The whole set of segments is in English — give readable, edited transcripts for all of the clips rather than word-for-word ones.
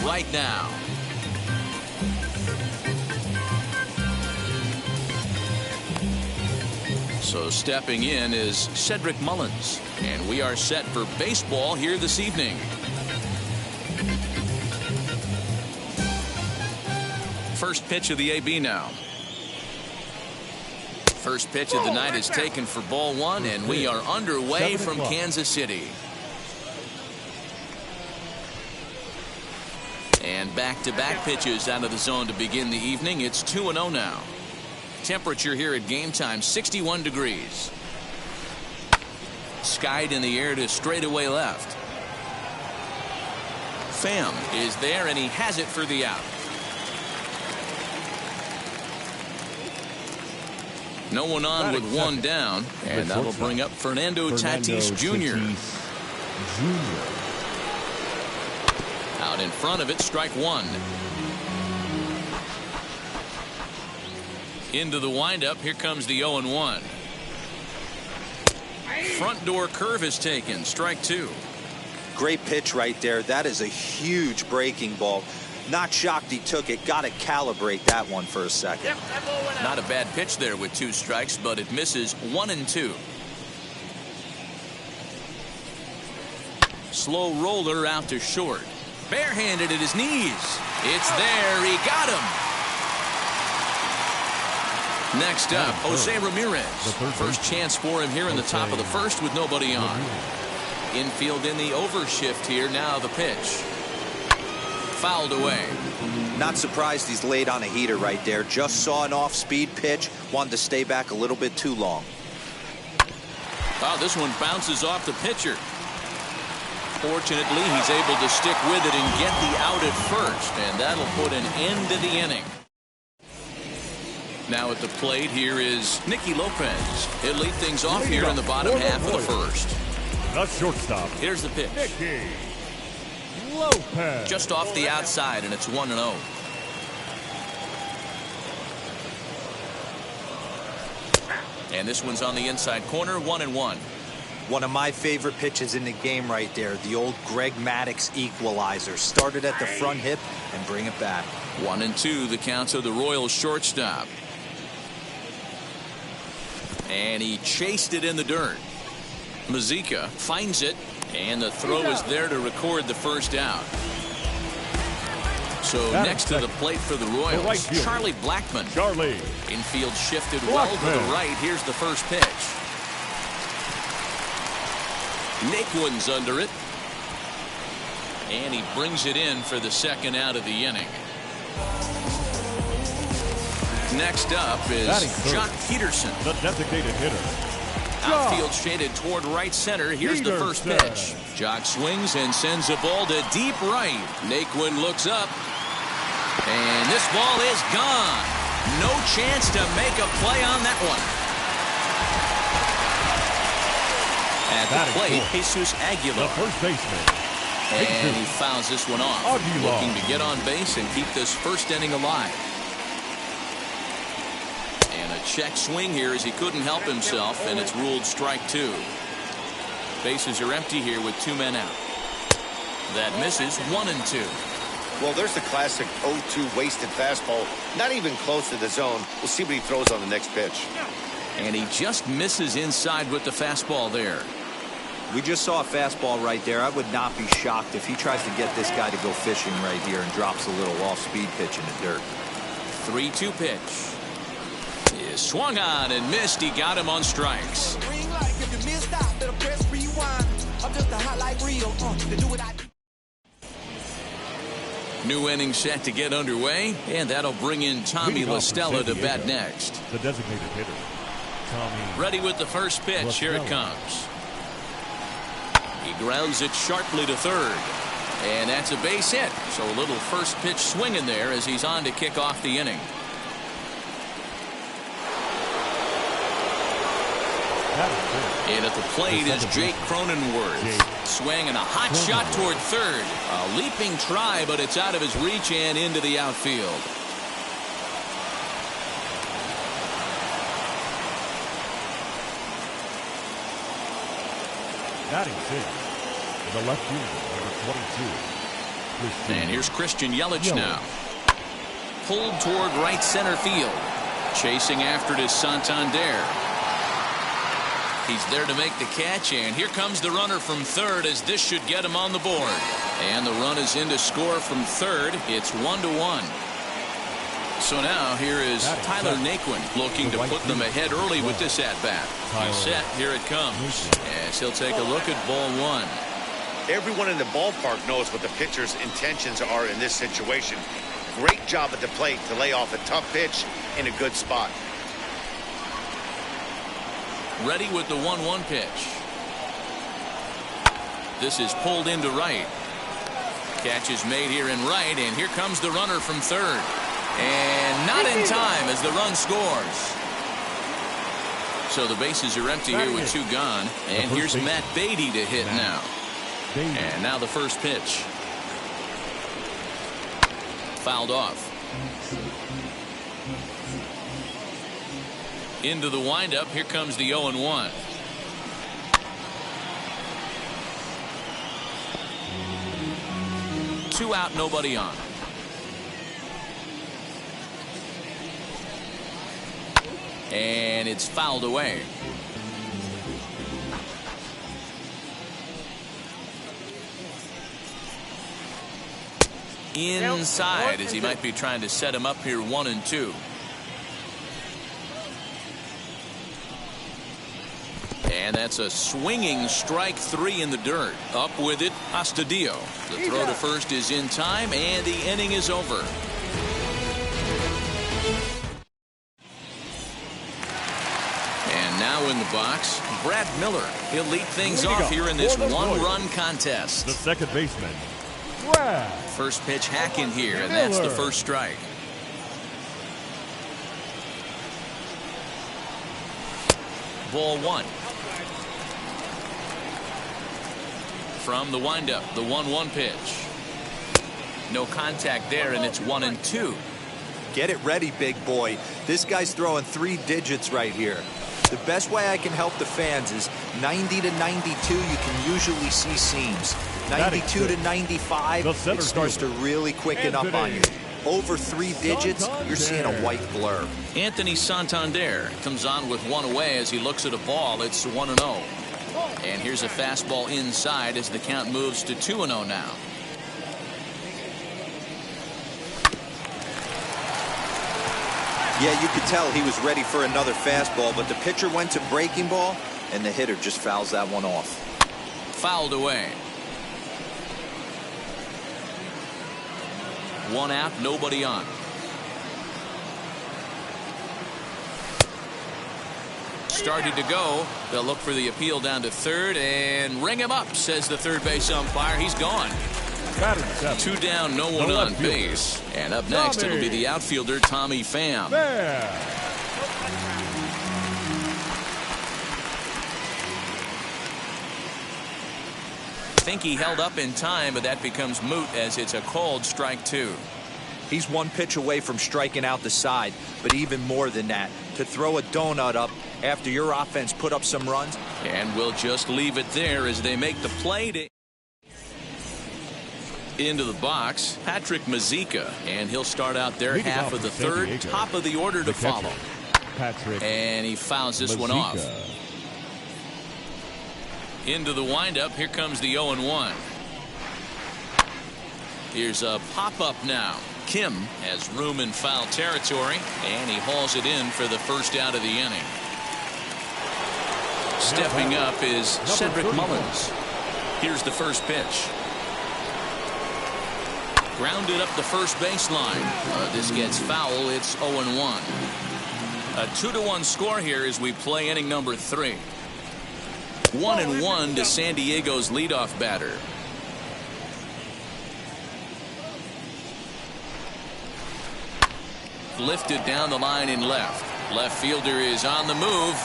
right now. So stepping in is Cedric Mullins, and we are set for baseball here this evening. First pitch of the AB now. First pitch of the night is taken for ball one, and we are underway from Kansas City. And back-to-back pitches out of the zone to begin the evening. It's 2-0 now. Temperature here at game time, 61 degrees. Skied in the air to straightaway left. Pham is there, and he has it for the out. No one on with one down, and that'll bring up Fernando Tatis Jr. Out in front of it, strike one. Into the windup, here comes the 0-1. Front door curve is taken, strike two. Great pitch right there. That is a huge breaking ball. Not shocked he took it. Got to calibrate that one for a second. Not a bad pitch there with two strikes, but it misses 1-2. Slow roller out to short. Barehanded at his knees. It's there. He got him. Next up, Jose Ramirez. First chance for him here in the top of the first with nobody on. Infield in the overshift here. Now the pitch. Fouled away. Not surprised he's laid on a heater right there. Just saw an off-speed pitch. Wanted to stay back a little bit too long. Oh, this one bounces off the pitcher. Fortunately, he's able to stick with it and get the out at first, and that'll put an end to the inning. Now at the plate, here is Nicky Lopez. He'll lead things off here in the bottom half of the first. The shortstop. Here's the pitch. Nicky Lopez. Just off the outside, and it's 1-0. And this one's on the inside corner, 1-1. One of my favorite pitches in the game right there. The old Greg Maddux equalizer. Started at the front hip and bring it back. 1-2, the count of the Royals shortstop. And he chased it in the dirt. Mazika finds it, and the throw is there to record the first out. So next to the plate for the Royals, Charlie Blackmon. Infield shifted well to the right. Here's the first pitch. Naquin's under it. And he brings it in for the second out of the inning. Next up is Jock Peterson. The designated hitter. Outfield shaded toward right center. Here's the first pitch. Jock swings and sends a ball to deep right. Naquin looks up. And this ball is gone. No chance to make a play on that one. At the plate, Jesus Aguilar. The first baseman. And he fouls this one off. Looking to get on base and keep this first inning alive. And a check swing here as he couldn't help himself, and it's ruled strike two. Bases are empty here with two men out. That misses 1-2. Well, there's the classic 0-2 wasted fastball. Not even close to the zone. We'll see what he throws on the next pitch. And he just misses inside with the fastball there. We just saw a fastball right there. I would not be shocked if he tries to get this guy to go fishing right here and drops a little off-speed pitch in the dirt. 3-2 pitch. Is swung on and missed. He got him on strikes. New inning set to get underway, and that'll bring in Tommy La Stella to bat next. The designated hitter. Tommy. Ready with the first pitch. Here it comes. He grounds it sharply to third. And that's a base hit. So a little first pitch swing in there as he's on to kick off the inning. And at the plate is Jake Cronenworth. Swing and a hot shot toward third. A leaping try, but it's out of his reach and into the outfield. Batting fifth, the left fielder, number 22, And here's Christian Yelich now. Pulled toward right center field. Chasing after it is Santander. He's there to make the catch, and here comes the runner from third, as this should get him on the board. And the run is in to score from third. It's 1-1. So now here is Tyler Naquin looking to put them ahead early with this at-bat. He's set. Here it comes. As he'll take a look at ball one. Everyone in the ballpark knows what the pitcher's intentions are in this situation. Great job at the plate to lay off a tough pitch in a good spot. Ready with the 1-1 pitch. This is pulled into right. Catch is made here in right, and here comes the runner from third. And not in time as the run scores. So the bases are empty here with two gone. And here's Matt Beatty to hit now. And now the first pitch. Fouled off. Into the windup. Here comes the 0-1. Two out, nobody on. And it's fouled away. Inside, as he might be trying to set him up here 1-2. And that's a swinging strike three in the dirt. Up with it, Astudillo. The throw to first is in time, and the inning is over. And now in the box, Brad Miller. He'll lead things off here in this one-run contest. The second baseman, Brad. First pitch hack in here, and that's the first strike. Ball one. From the windup, the 1-1 pitch. No contact there, and it's 1-2. Get it ready, big boy. This guy's throwing 3 digits right here. The best way I can help the fans is 90 to 92. You can usually see seams. 92 to 95, it starts to really quicken up on you. Over 3 digits, you're seeing a white blur. Anthony Santander comes on with one away as he looks at a ball. It's 1-0. And here's a fastball inside as the count moves to 2-0 now. Yeah, you could tell he was ready for another fastball, but the pitcher went to breaking ball, and the hitter just fouls that one off. Fouled away. 1 out, nobody on. Started to go. They'll look for the appeal down to third and ring him up, says the third base umpire. He's gone. 2 down, no one on base. And up next, it'll be the outfielder, Tommy Pham. I think he held up in time, but that becomes moot as it's a called strike 2. He's 1 pitch away from striking out the side, but even more than that, to throw a donut up after your offense put up some runs. And we'll just leave it there as they make the play to into the box, Patrick Mazeika, and he'll start out their half of the third, top of the order to follow. And he fouls this one off. Into the windup, here comes the 0-1. Here's a pop-up now. Kim has room in foul territory, and he hauls it in for the first out of the inning. Stepping up is Cedric Mullins. Here's the first pitch. Grounded up the first baseline. This gets foul. It's 0-1. A 2-1 score here as we play inning number 3. 1-1 to San Diego's leadoff batter. Lifted down the line in left. Left fielder is on the move.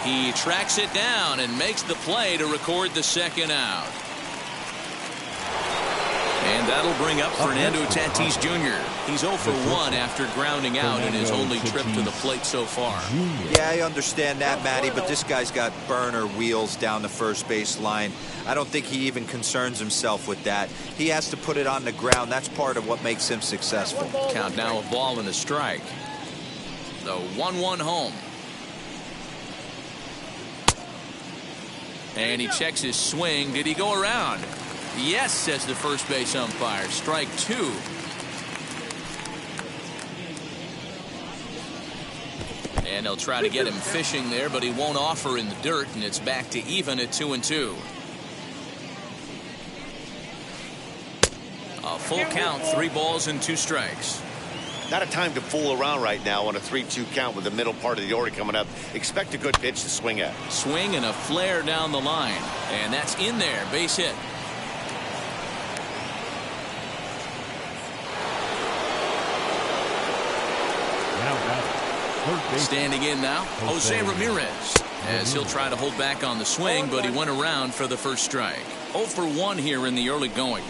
He tracks it down and makes the play to record the second out. And And that'll bring up Fernando Tatis Jr. He's 0 for 1 after grounding out in his only trip to the plate so far. Yeah, I understand that, Matty, but this guy's got burner wheels down the first base line. I don't think he even concerns himself with that. He has to put it on the ground. That's part of what makes him successful. Count now, a ball and a strike. The 1-1 home. And he checks his swing. Did he go around? Yes, says the first base umpire. Strike 2. And they'll try to get him fishing there, but he won't offer in the dirt, and it's back to even at 2-2. A full count, 3 balls and 2 strikes. Not a time to fool around right now on a 3-2 count with the middle part of the order coming up. Expect a good pitch to swing at. Swing and a flare down the line. And that's in there. Base hit. Standing in now, Jose Ramirez. As he'll try to hold back on the swing, but he went around for the first strike. 0 for 1 here in the early going.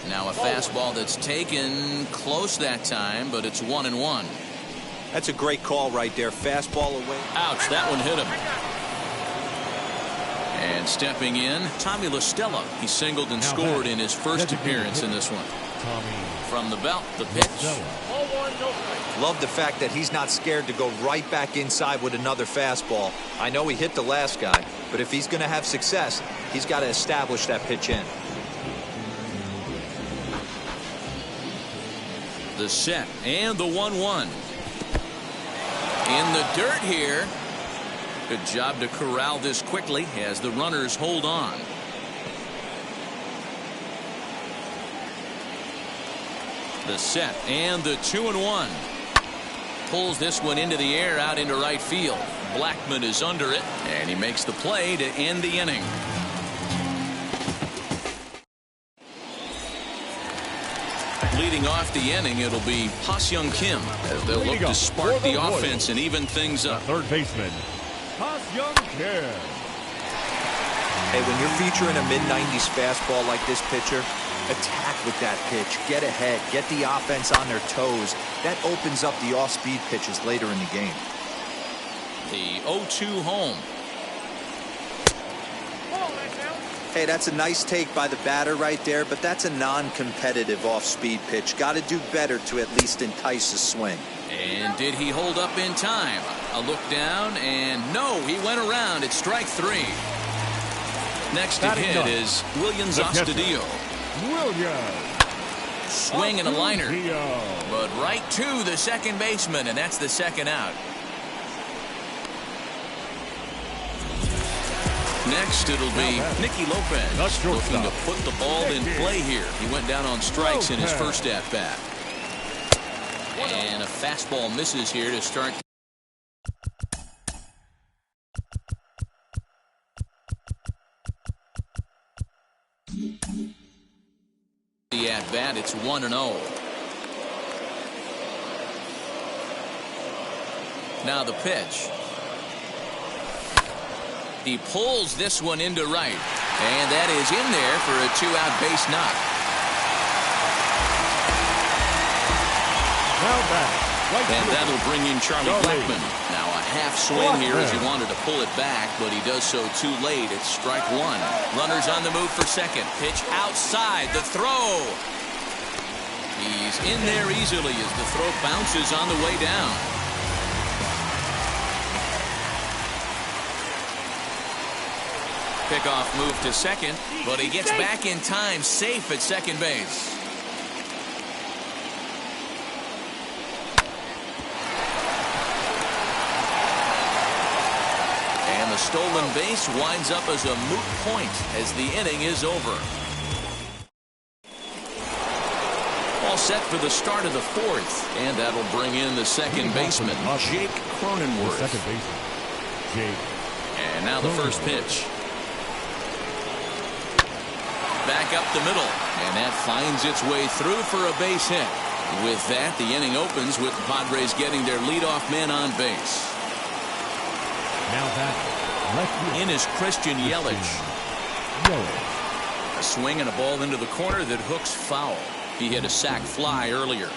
Now a fastball that's taken close that time, but it's 1-1. That's a great call right there. Fastball away. Ouch, that one hit him. And stepping in, Tommy La Stella. He singled and scored in his first appearance in this one. From the belt, the pitch. Love the fact that he's not scared to go right back inside with another fastball. I know he hit the last guy, but if he's going to have success, he's got to establish that pitch in. The set and the 1-1. In the dirt here. Good job to corral this quickly as the runners hold on. The set and the 2-1. Pulls this one into the air out into right field. Blackman is under it, and he makes the play to end the inning. Leading off the inning, it'll be Ha-Seong Kim as they'll look to spark the offense and even things up. Third baseman, Ha-Seong Kim. Hey, when you're featuring a mid-90s fastball like this pitcher, attack with that pitch. Get ahead. Get the offense on their toes. That opens up the off-speed pitches later in the game. The 0-2 home. Hey, that's a nice take by the batter right there, but that's a non-competitive off-speed pitch. Got to do better to at least entice a swing. And did he hold up in time? A look down, and no, he went around. It's strike 3. Next to hit is Williams Astudillo. Swing and a liner. But right to the second baseman, and that's the second out. Next, it'll be Nicky Lopez looking to put the ball in play here. He went down on strikes in his first at-bat. And a fastball misses here to start. The at-bat, it's 1-0. Now the pitch. He pulls this one into right, and that is in there for a 2-out base knock. And that'll bring in Charlie Blackman. Now a half swing here as he wanted to pull it back, but he does so too late. It's strike 1. Runners on the move for second. Pitch outside. The throw. He's in there easily as the throw bounces on the way down. Pickoff move to second, but he gets back in time, safe at second base. And the stolen base winds up as a moot point as the inning is over. All set for the start of the 4th, and that'll bring in the second baseman, Jake Cronenworth. Second baseman, Jake. And now the first pitch. Back up the middle, and that finds its way through for a base hit. With that, the inning opens with the Padres getting their leadoff man on base. Now that left in is Christian Yelich. A swing and a ball into the corner that hooks foul. He hit a sac fly earlier.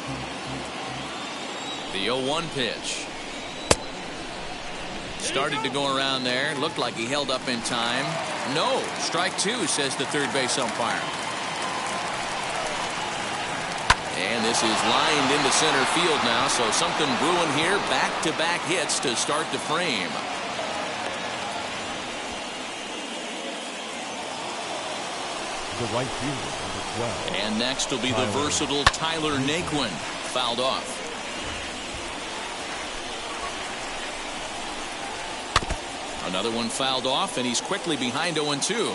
The 0-1 pitch. Started to go around there. Looked like he held up in time. No. Strike two, says the third base umpire. And this is lined into center field now, so something brewing here. Back-to-back hits to start the frame. The right fielder, number 12. And next will be the versatile Tyler Naquin. Fouled off. Another one fouled off, and he's quickly behind 0-2.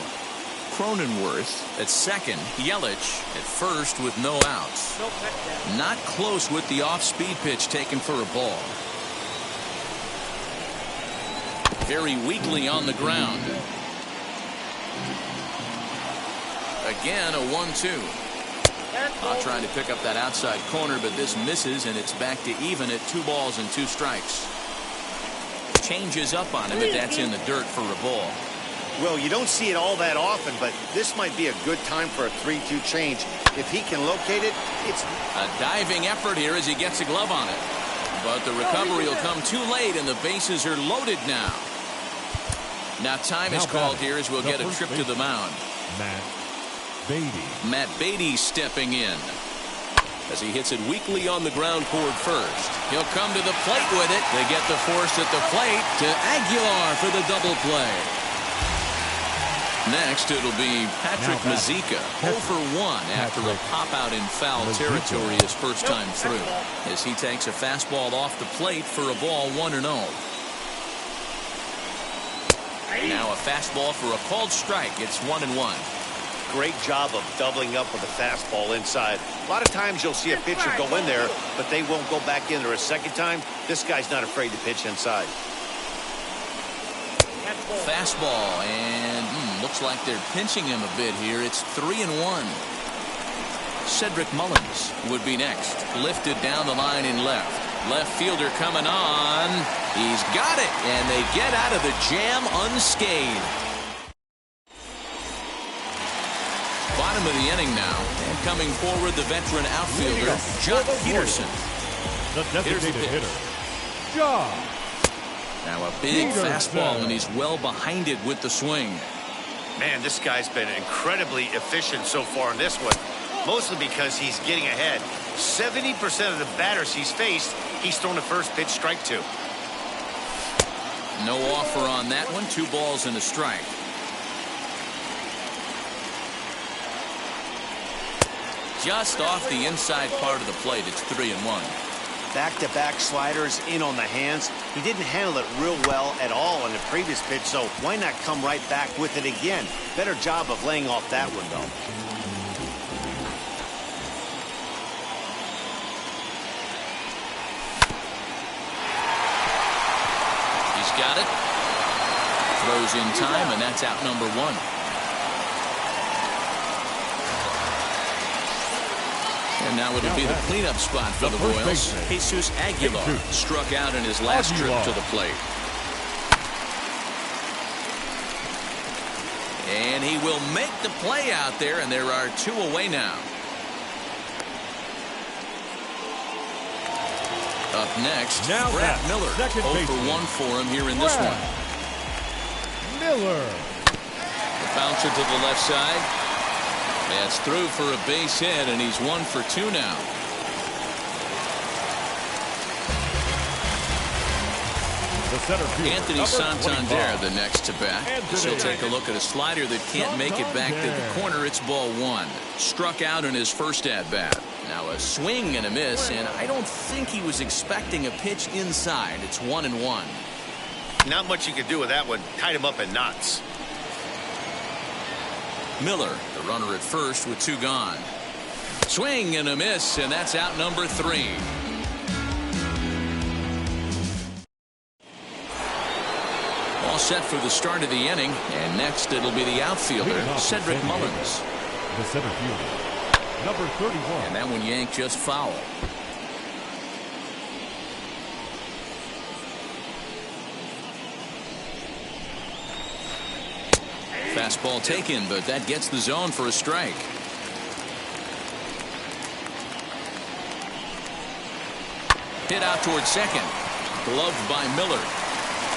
Cronenworth at second. Yelich at first with no outs. Not close with the off-speed pitch taken for a ball. Very weakly on the ground. Again, a 1-2. Trying to pick up that outside corner, but this misses, and it's back to even at 2 balls and 2 strikes. Changes up on him, but that's in the dirt for a ball. Well, you don't see it all that often, but this might be a good time for a 3-2 change. If he can locate it, it's a diving effort here as he gets a glove on it. But the recovery will come too late, and the bases are loaded now. Now time is called here as we'll get a trip to the mound. Matt Beatty stepping in as he hits it weakly on the ground toward first. He'll come to the plate with it. They get the force at the plate to Aguilar for the double play. Next, it'll be Patrick Mazeika, 0 for 1 after a pop-out in foul territory his first time through, as he takes a fastball off the plate for a ball 1-0. Now a fastball for a called strike. It's 1-1. great job of doubling up with a fastball inside. A lot of times you'll see a pitcher go in there, but they won't go back in there a second time. This guy's not afraid to pitch inside. Fastball, and looks like they're pinching him a bit here. It's 3-1. Cedric Mullins would be next. Lifted down the line in left. Left fielder coming on. He's got it, and they get out of the jam unscathed. Bottom of the inning now, and coming forward the veteran outfielder Jock Peterson. The designated hitter, Jock. Now a big fastball, and he's well behind it with the swing. Man, this guy's been incredibly efficient so far in this one, mostly because he's getting ahead. 70% of the batters he's faced, he's thrown the first pitch, strike two. No offer on that one. 2 balls and a strike. Just off the inside part of the plate. It's 3-1. Back-to-back sliders in on the hands. He didn't handle it real well at all on the previous pitch, so why not come right back with it again? Better job of laying off that one, though. He's got it. Throws in time, and that's out number 1. And now it'll be the cleanup spot for the Royals. Jesus Aguilar struck out in his last trip to the plate. And he will make the play out there, and there are 2 away now. Up next, Brad Miller. 0 for 1 for him here in this one. Miller. The bouncer to the left side. That's through for a base hit, and he's 1 for 2 now. Anthony Santander the next to bat. He'll take a look at a slider that can't make it back to the corner. It's ball 1. Struck out in his first at bat. Now a swing and a miss, and I don't think he was expecting a pitch inside. It's 1-1. Not much you could do with that one. Tied him up in knots. Miller, the runner at first with 2 gone. Swing and a miss, and that's out number 3. All set for the start of the inning, and next it'll be the outfielder, Cedric Mullins. The center fielder, number 31. And that one yanked just foul. Fastball taken, but that gets the zone for a strike. Hit out towards second. Gloved by Miller.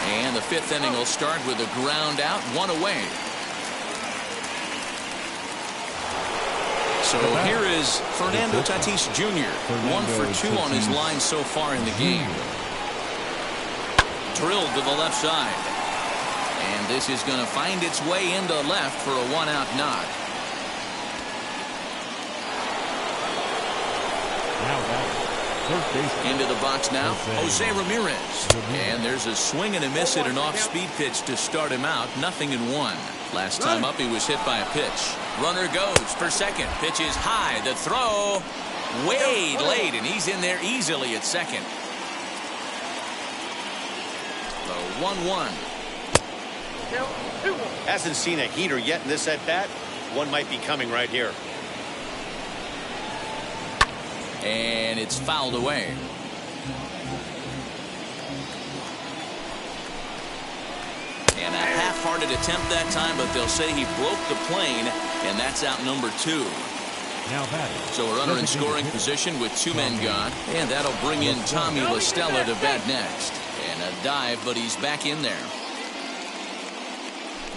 And the fifth inning will start with a ground out, one away. So here is Fernando Tatis Jr. 1 for 2 on his line so far in the game. Drilled to the left side. And this is going to find its way into left for a one-out knock. Into the box now, Jose Ramirez. And there's a swing and a miss at an off-speed pitch to start him out. 0-1. Last time up, he was hit by a pitch. Runner goes for second. Pitch is high. The throw way late, and he's in there easily at second. The 1-1. Hasn't seen a heater yet in this at-bat. One might be coming right here. And it's fouled away. And a half-hearted attempt that time, but they'll say he broke the plane, and that's out number 2. So a runner in scoring position with 2 men gone, and that'll bring in Tommy La Stella to bat next. And a dive, but he's back in there.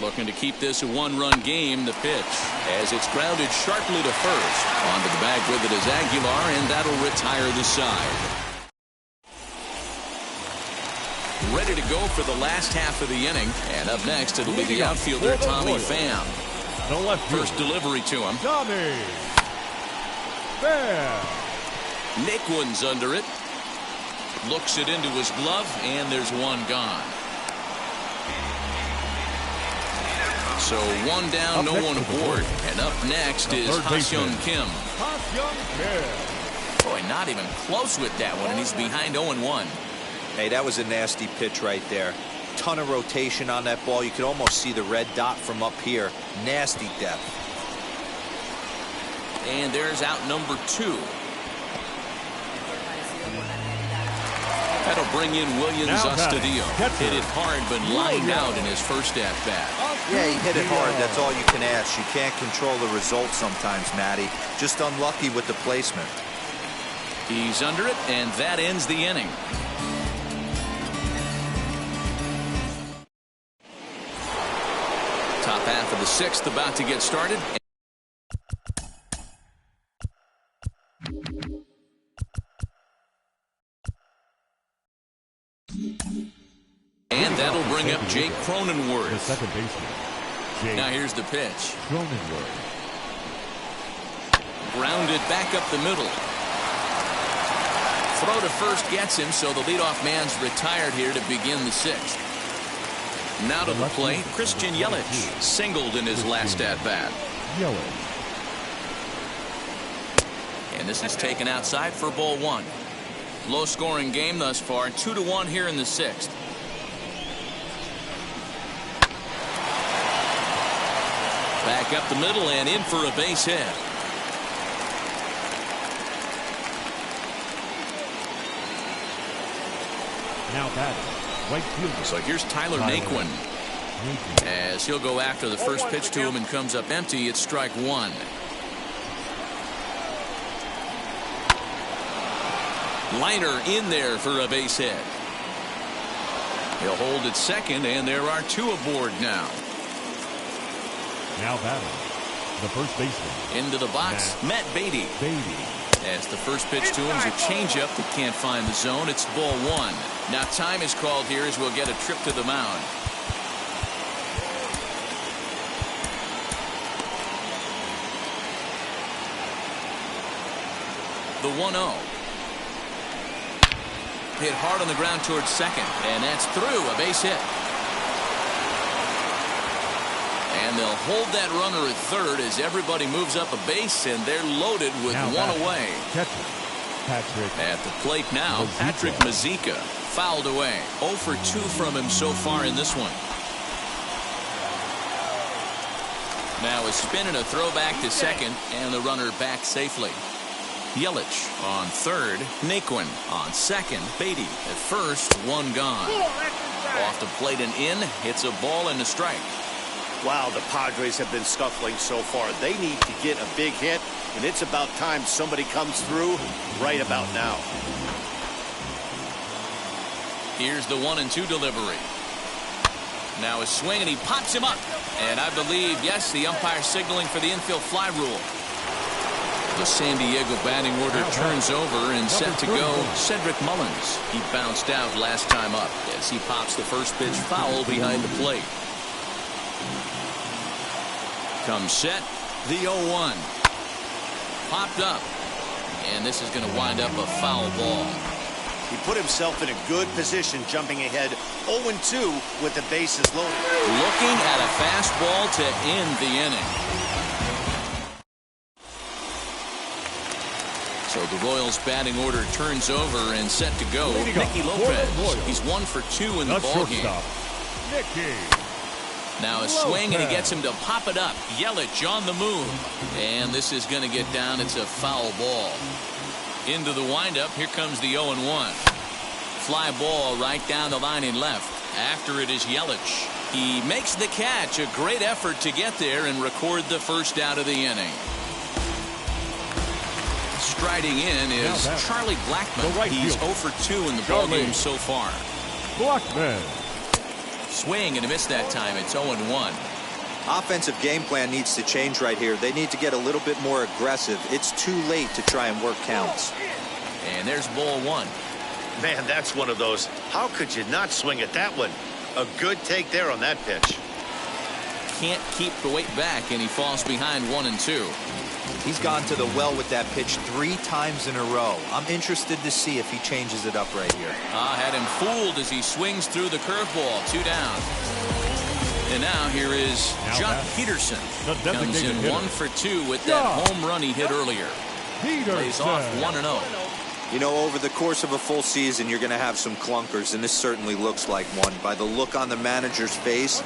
Looking to keep this a one-run game. The pitch as it's grounded sharply to first. Onto the bag with it is Aguilar, and that'll retire the side. Ready to go for the last half of the inning. And up next, it'll be the outfielder, Tommy Pham. First delivery to him. Tommy Pham. Naquin's under it. Looks it into his glove, and there's one gone. So one down, no one aboard. And up next is Ha-Seong Kim. Boy, not even close with that one, and he's behind 0-1. Hey, that was a nasty pitch right there. Ton of rotation on that ball. You could almost see the red dot from up here. Nasty depth. And there's out number 2. That'll bring in Williams Astudillo. Hit it hard, but lined out in his first at-bat. Yeah, he hit it hard. That's all you can ask. You can't control the result sometimes, Matty. Just unlucky with the placement. He's under it, and that ends the inning. Top half of the 6th about to get started. And that'll bring up Jake Cronenworth. The second baseman. Now here's the pitch. Cronenworth. Grounded back up the middle. Throw to first gets him, so the leadoff man's retired here to begin the 6th. Now to the plate, Christian Yelich singled in his last at-bat. Yelich. And this is taken outside for ball 1. Low-scoring game thus far, 2-1 here in the 6th. Back up the middle and in for a base hit. Now batting, right fielder. So here's Tyler Naquin. As he'll go after the first pitch to him and comes up empty. It's strike 1. Liner in there for a base hit. He'll hold at second, and there are 2 aboard now. Now batting, the first baseman. Into the box, Matt Beatty. As the first pitch to him is a changeup that can't find the zone. It's ball 1. Now time is called here as we'll get a trip to the mound. The 1-0. Hit hard on the ground towards second, and that's through. A base hit. And they'll hold that runner at third as everybody moves up a base, and they're loaded with now one away. Catcher, Patrick. At the plate now, Patrick Mazeika fouled away. 0 for 2 from him so far in this one. Now a spin and a throw back to second, and the runner back safely. Yelich on third, Naquin on second, Beatty at first, 1 gone. Off the plate and in, it's a ball and a strike. Wow, the Padres have been scuffling so far. They need to get a big hit, and it's about time somebody comes through right about now. Here's the 1-2 delivery. Now a swing, and he pops him up. And I believe, yes, the umpire signaling for the infield fly rule. The San Diego batting order turns over, and set to go Cedric Mullins. He bounced out last time up as he pops the first pitch foul behind the plate. Comes set, the 0-1. Popped up, and this is going to wind up a foul ball. He put himself in a good position, jumping ahead 0-2 with the bases loaded. Looking at a fastball to end the inning. So the Royals batting order turns over, and set to go Nicky Lopez. He's 1 for 2 in the ballgame. Now a swing, and he gets him to pop it up. Yelich on the move, and this is going to get down. It's a foul ball. Into the windup, here comes the 0-1. Fly ball right down the line and left. After it is Yelich. He makes the catch. A great effort to get there and record the first out of the inning. Striding in is Charlie Blackmon. He's 0 for 2 in the ballgame so far. Blackmon. Swing and a miss that time. It's 0-1. Offensive game plan needs to change right here. They need to get a little bit more aggressive. It's too late to try and work counts. And there's ball 1. Man, that's one of those. How could you not swing at that one? A good take there on that pitch. Can't keep the weight back, and he falls behind 1-2. He's gone to the well with that pitch 3 times in a row. I'm interested to see if he changes it up right here. Had him fooled as he swings through the curveball. 2 down. And now here is Jock Peterson. Comes in 1 for 2 with that home run he hit earlier. Plays off 1-0. You know, over the course of a full season, you're going to have some clunkers, and this certainly looks like one. By the look on the manager's face,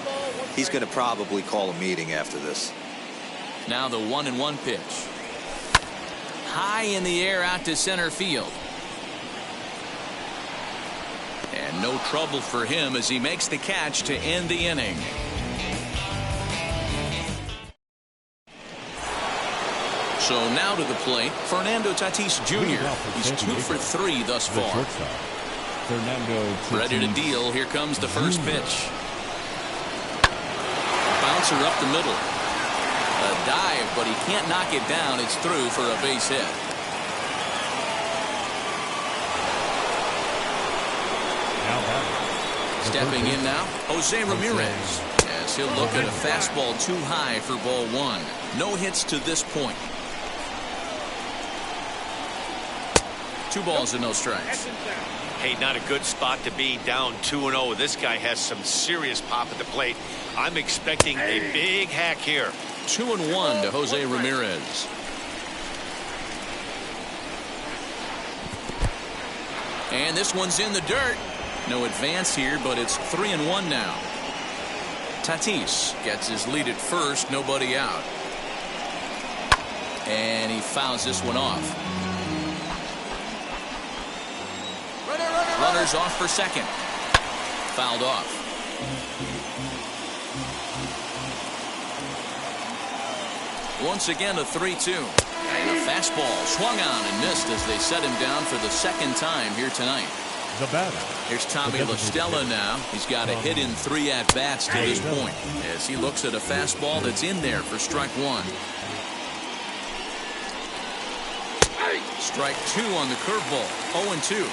he's going to probably call a meeting after this. Now the 1-1 pitch. High in the air out to center field. And no trouble for him as he makes the catch to end the inning. So now to the plate, Fernando Tatis Jr. He's 2 for 3 thus far. Ready to deal. Here comes the first pitch. Bouncer up the middle. A dive, but he can't knock it down. It's through for a base hit. Stepping in now, Jose Ramirez. As he'll look at a fastball too high for ball 1. No hits to this point. 2 balls and no strikes. Hey, not a good spot to be, down 2-0. This guy has some serious pop at the plate. I'm expecting a big hack here. 2-1 to Jose Ramirez. And this one's in the dirt. No advance here, but it's 3-1 now. Tatis gets his lead at first, nobody out. And he fouls this one off. Runners off for second. Fouled off. Once again, a 3-2. And a fastball swung on and missed as they set him down for the second time here tonight. The batter. Here's Tommy La Stella now. He's got a hit in 3 at-bats to this point as he looks at a fastball that's in there for strike 1. Strike 2 on the curveball. 0-2.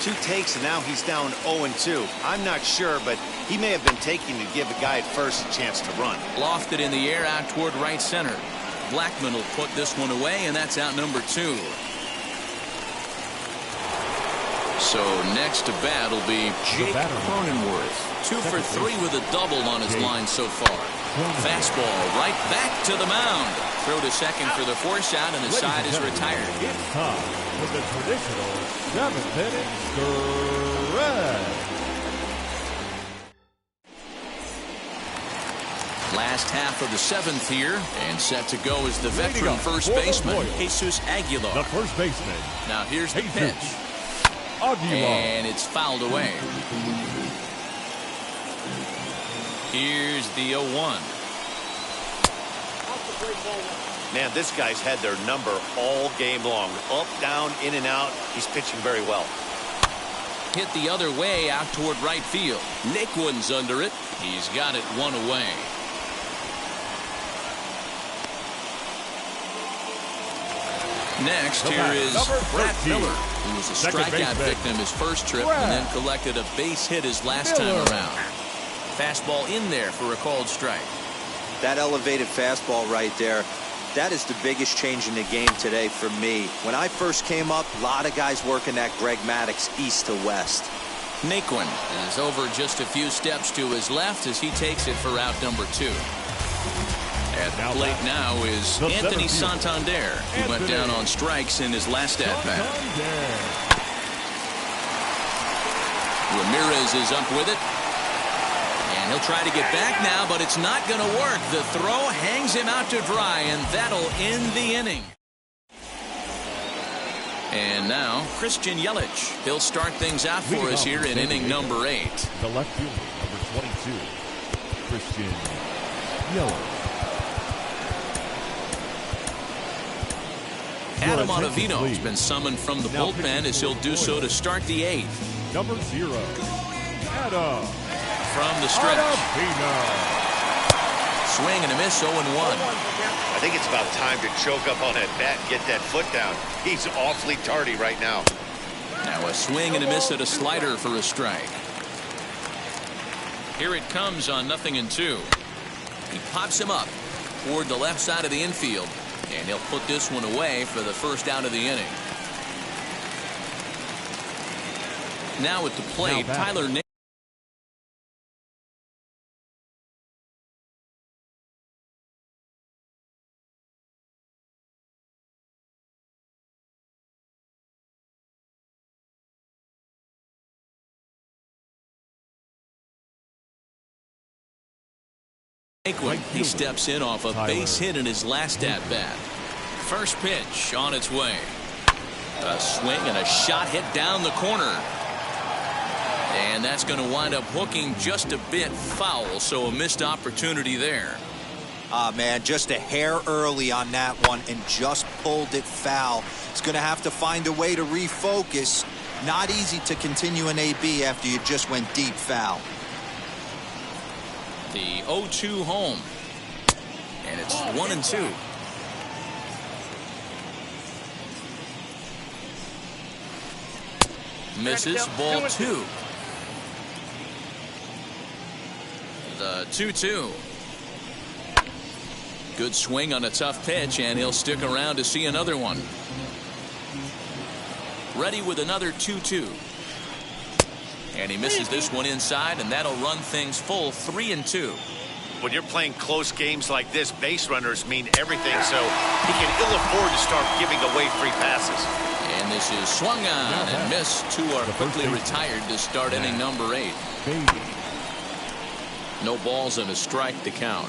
2 takes, and now he's down 0-2. I'm not sure, but he may have been taking to give the guy at first a chance to run. Lofted in the air out toward right center. Blackmon will put this one away, and that's out number 2. So next to bat will be Jake Cronenworth. 2 for 3 with a double on his line so far. Fastball right back to the mound. Throw to second for the force out, and the side is retired. It's time for the traditional 7th-inning stretch. Last half of the 7th here, and set to go is the veteran first baseman, Jesus Aguilar. The first baseman. Now here's the pitch. Aguilar. And it's fouled away. Here's the 0-1. Man, this guy's had their number all game long. Up, down, in and out. He's pitching very well. Hit the other way out toward right field. Naquin's under it. He's got it one away. Next, here is Brett Miller, who was a strikeout victim his first trip and then collected a base hit his last time around. Fastball in there for a called strike. That elevated fastball right there, that is the biggest change in the game today for me. When I first came up, a lot of guys working that Greg Maddux east to west. Naquin is over just a few steps to his left as he takes it for out number 2. At the plate now is Anthony Santander, who went down on strikes in his last at-bat. Ramirez is up with it. And he'll try to get back now, but it's not going to work. The throw hangs him out to dry, and that'll end the inning. And now, Christian Yelich. He'll start things out for us here in inning number 8. The left fielder, number 22, Christian Yelich. Adam Ottavino has been summoned from the bullpen as he'll do so to start the 8th. Number 0, Adam. From the stretch. Swing and a miss, 0-1. I think it's about time to choke up on that bat and get that foot down. He's awfully tardy right now. Now a swing and a miss at a slider for a strike. Here it comes on 0-2. He pops him up toward the left side of the infield. And he'll put this one away for the first out of the inning. Now at the plate, Tyler Naquin. He steps in off a base hit in his last at-bat. First pitch on its way. A swing and a shot hit down the corner. And that's going to wind up hooking just a bit foul, so a missed opportunity there. Man, just a hair early on that one and just pulled it foul. It's going to have to find a way to refocus. Not easy to continue an AB after you just went deep foul. The 0-2 home. And it's 1-2. Misses, ball 2. The 2-2. Good swing on a tough pitch, and he'll stick around to see another one. Ready with another 2-2. And he misses this one inside, and that'll run things full 3-2. When you're playing close games like this, base runners mean everything, so he can ill afford to start giving away free passes. And this is swung on and missed. 2 are quickly retired to start inning number 8. No balls and a strike to count.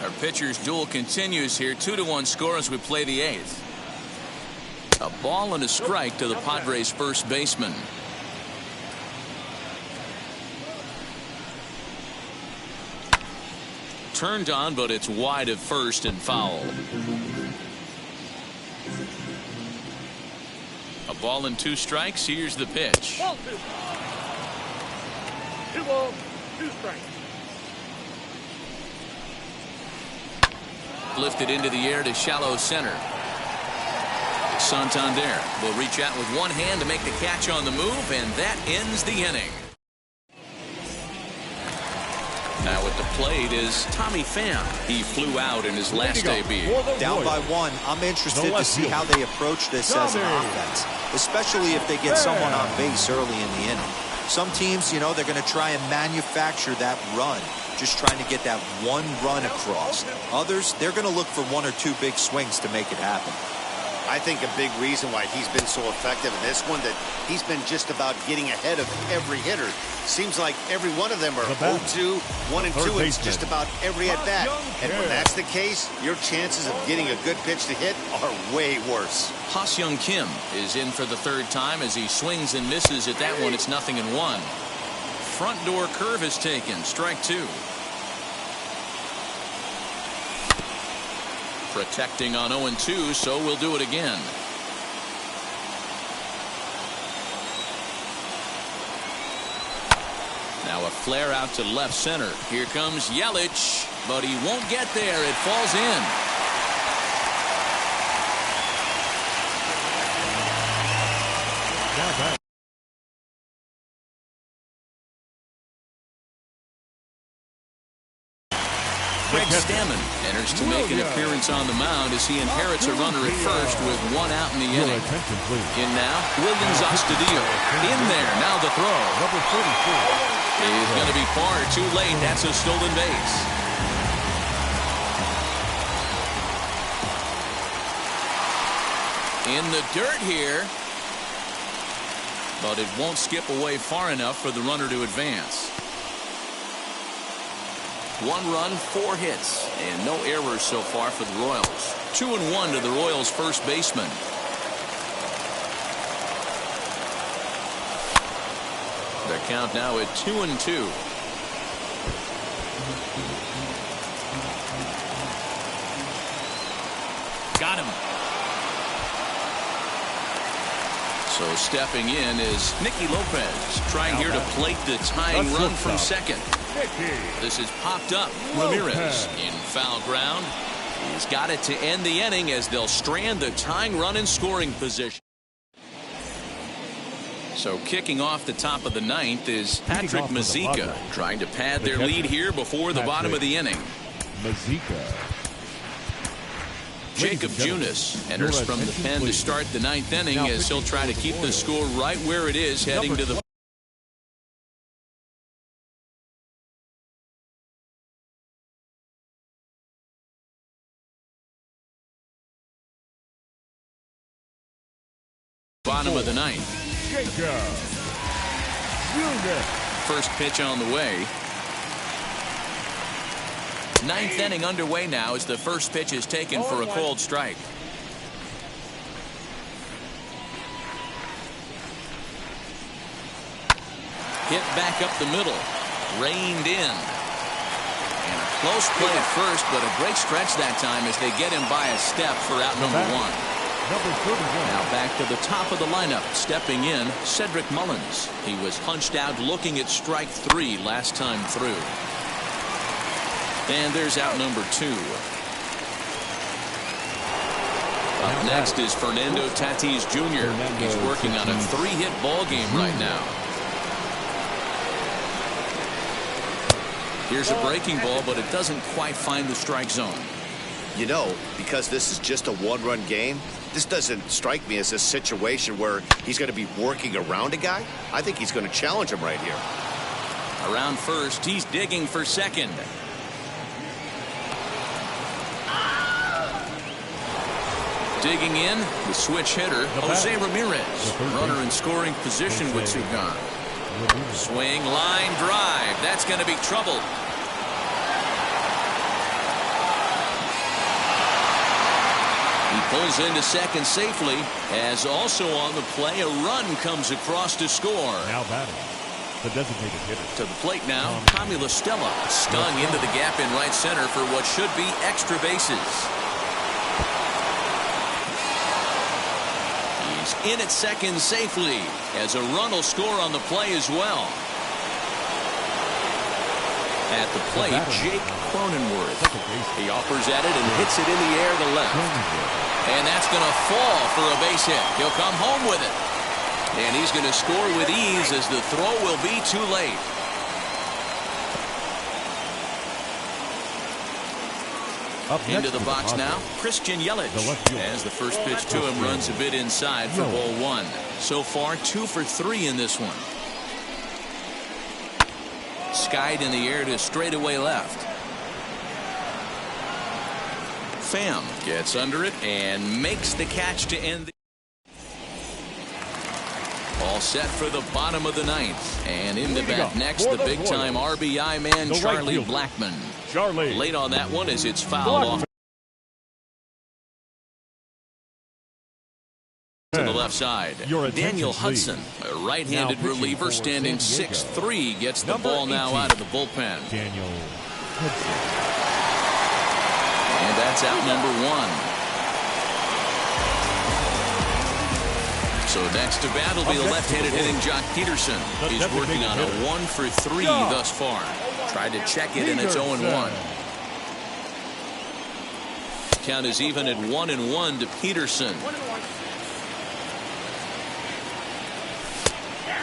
Our pitcher's duel continues here. 2-1 score as we play the 8th. A ball and a strike to the Padres' first baseman. Turned on, but it's wide at first and foul. A ball and 2 strikes. Here's the pitch. 2 balls, 2 strikes. Lifted into the air to shallow center. Santander will reach out with one hand to make the catch on the move, and that ends the inning. Now at the plate is Tommy Pham. He flew out in his last AB. Down by 1. I'm interested to see how they approach this as an offense, especially if they get someone on base early in the inning. Some teams, you know, they're going to try and manufacture that run, just trying to get that one run across. Others, they're going to look for 1 or 2 big swings to make it happen. I think a big reason why he's been so effective in this one, that he's been just about getting ahead of every hitter. Seems like every one of them are 0-2, 1-2 in just about every at-bat. And when that's the case, your chances of getting a good pitch to hit are way worse. Ha-Seong Kim is in for the 3rd time as he swings and misses at that one. It's 0-1. Front door curve is taken. Strike 2. Protecting on 0-2, so we'll do it again. Now a flare out to left center. Here comes Yelich, but he won't get there. It falls in. Greg Stammen enters to make an appearance on the mound as he inherits a runner at first with one out in the inning. In now, Williams Astudillo. In there, now the throw. Number 44. Is going to be far too late. That's a stolen base. In the dirt here, but it won't skip away far enough for the runner to advance. 1 run, 4 hits, and no errors so far for the Royals. 2-1 to the Royals' first baseman. The count now at 2-2. Got him. So stepping in is Nicky Lopez, trying here to plate the tying run from second. This is popped up. Ramirez in foul ground. He's got it to end the inning as they'll strand the tying run in scoring position. So kicking off the top of the 9th is Patrick Mazeika, trying to pad their lead here before the bottom of the inning. Jacob Junis enters from the pen to start the 9th inning as he'll try to keep the score right where it is heading to the bottom of the 9th. First pitch on the way. 9th inning underway now as the first pitch is taken for a cold strike. Hit back up the middle. Reined in. And a close play at first, but a great stretch that time as they get him by a step for out number 1. Now back to the top of the lineup. Stepping in, Cedric Mullins. He was punched out looking at strike 3 last time through. And there's out number 2. Up next is Fernando Tatis Jr. He's working on a 3-hit ball game right now. Here's a breaking ball, but it doesn't quite find the strike zone. You know, because this is just a 1-run game, this doesn't strike me as a situation where he's going to be working around a guy. I think he's going to challenge him right here. Around first, he's digging for second. Digging in, the switch hitter, Jose Ramirez. Runner in scoring position with 2 gone. Swing, line drive. That's going to be trouble. He pulls into second safely, as also on the play, a run comes across to score. Now batting, the designated hitter. To the plate now, Tommy La Stella, stung into the gap in right center for what should be extra bases. He's in at second safely, as a run will score on the play as well. At the plate, Jake Cronenworth. He offers at it and hits it in the air to left. And that's going to fall for a base hit. He'll come home with it. And he's going to score with ease as the throw will be too late. Into the box now, Christian Yelich. As the first pitch to him runs a bit inside for ball 1. So far, 2 for 3 in this one. Skied in the air to straightaway left. Pham gets under it and makes the catch to end the. All set for the bottom of the 9th. And in the bat next, the big-time RBI man, Charlie Blackmon. Late on that one as it's fouled off to the left side. Daniel Hudson, a right-handed reliever standing 6'3", gets the ball now out of the bullpen. Daniel Hudson. And That's out number 1. So next to bat will be the left-handed hitting Jock Peterson. He's working on a 1-for-3 thus far. Tried to check it, and it's 0-1. Count is even at 1-1 to Peterson.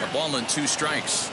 A ball and 2 strikes.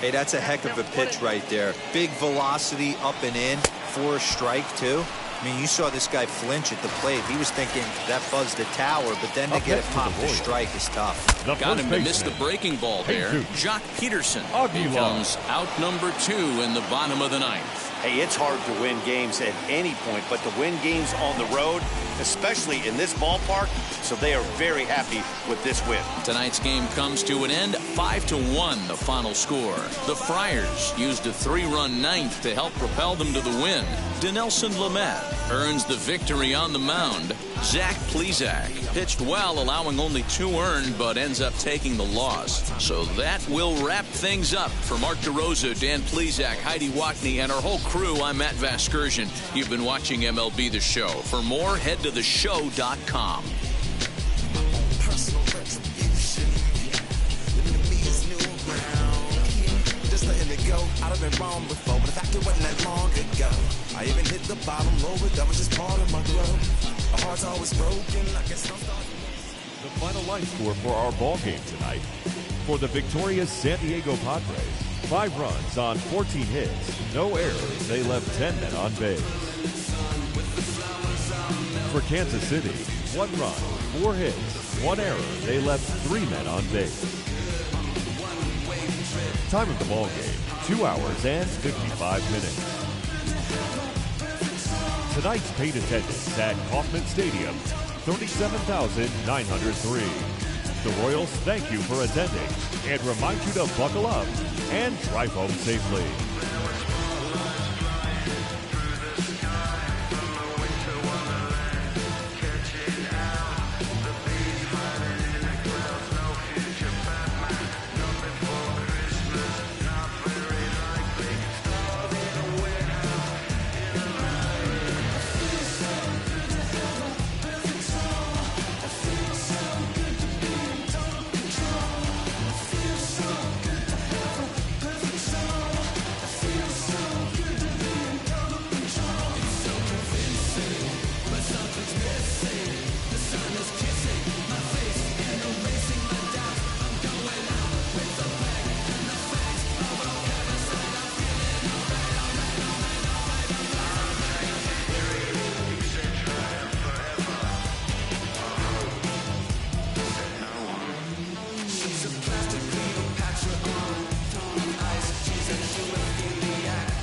Hey, that's a heck of a pitch right there. Big velocity up and in for a strike, too. I mean, you saw this guy flinch at the plate. He was thinking that buzzed the tower, but then to get it popped to strike is tough. Got him to miss the breaking ball there. Jock Peterson becomes out number 2 in the bottom of the 9th. Hey, it's hard to win games at any point, but to win games on the road, especially in this ballpark, so they are very happy with this win. Tonight's game comes to an end, 5-1 the final score. The Friars used a 3-run 9th to help propel them to the win. Dinelson Lamet earns the victory on the mound. Zach Plesac pitched well, allowing only 2 earned, but ends up taking the loss. So that will wrap things up. For Mark DeRosa, Dan Plesac, Heidi Wackney, and our whole crew, I'm Matt Vasgersian. You've been watching MLB The Show. For more, head to theshow.com. I've been wrong before, but the fact it wasn't that long ago. I even hit the bottom low, but that was just part of my growth. My heart's always broken. I guess I'm starting. The final line score for our ball game tonight. For the victorious San Diego Padres, 5 runs on 14 hits, no errors. They left 10 men on base. For Kansas City, 1 run, 4 hits, 1 error. They left 3 men on base. Time of the ball game, 2 hours and 55 minutes. Tonight's paid attendance at Kauffman Stadium, 37,903. The Royals thank you for attending and remind you to buckle up and drive home safely.